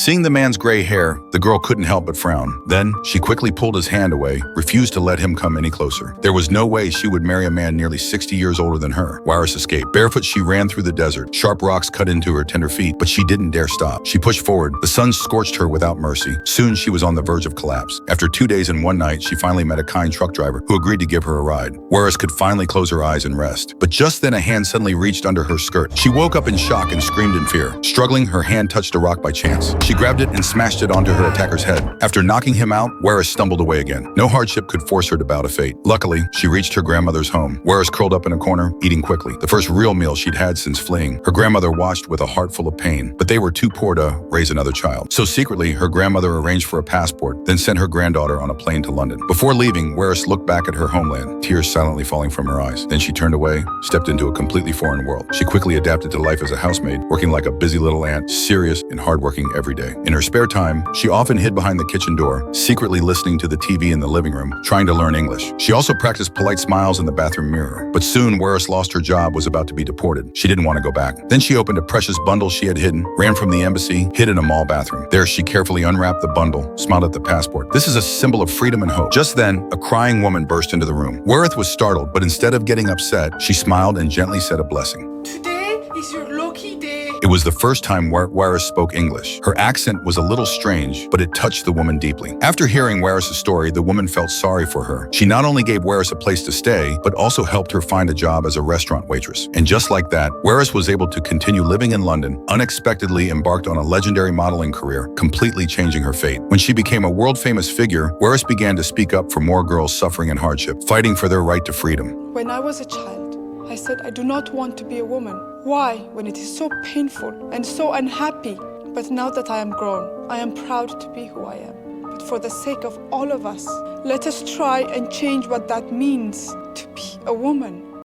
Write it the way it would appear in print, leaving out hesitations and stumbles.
Seeing the man's gray hair, the girl couldn't help but frown. Then, she quickly pulled his hand away, refused to let him come any closer. There was no way she would marry a man nearly 60 years older than her. Waris escaped. Barefoot, she ran through the desert. Sharp rocks cut into her tender feet, but she didn't dare stop. She pushed forward. The sun scorched her without mercy. Soon, she was on the verge of collapse. After 2 days and 1 night, she finally met a kind truck driver who agreed to give her a ride. Waris could finally close her eyes and rest. But just then, a hand suddenly reached under her skirt. She woke up in shock and screamed in fear. Struggling, her hand touched a rock by chance. She grabbed it and smashed it onto her attacker's head. After knocking him out, Waris stumbled away again. No hardship could force her to bow to fate. Luckily, she reached her grandmother's home. Waris curled up in a corner, eating quickly. The first real meal she'd had since fleeing. Her grandmother watched with a heart full of pain, but they were too poor to raise another child. So secretly, her grandmother arranged for a passport, then sent her granddaughter on a plane to London. Before leaving, Waris looked back at her homeland, tears silently falling from her eyes. Then she turned away, stepped into a completely foreign world. She quickly adapted to life as a housemaid, working like a busy little ant, serious and hardworking every day. In her spare time, she often hid behind the kitchen door, secretly listening to the TV in the living room, trying to learn English. She also practiced polite smiles in the bathroom mirror. But soon, Waris lost her job, was about to be deported. She didn't want to go back. Then she opened a precious bundle she had hidden, ran from the embassy, hid in a mall bathroom. There, she carefully unwrapped the bundle, smiled at the passport. This is a symbol of freedom and hope. Just then, a crying woman burst into the room. Waris was startled, but instead of getting upset, she smiled and gently said a blessing. Today is your lucky day. It was the first time Waris spoke English. Her accent was a little strange, but it touched the woman deeply. After hearing Waris' story, the woman felt sorry for her. She not only gave Waris a place to stay, but also helped her find a job as a restaurant waitress. And just like that, Waris was able to continue living in London, unexpectedly embarked on a legendary modeling career, completely changing her fate. When she became a world-famous figure, Waris began to speak up for more girls suffering in hardship, fighting for their right to freedom. When I was a child, I said I do not want to be a woman. Why, when it is so painful and so unhappy? But now that I am grown, I am proud to be who I am. But for the sake of all of us, let us try and change what that means to be a woman.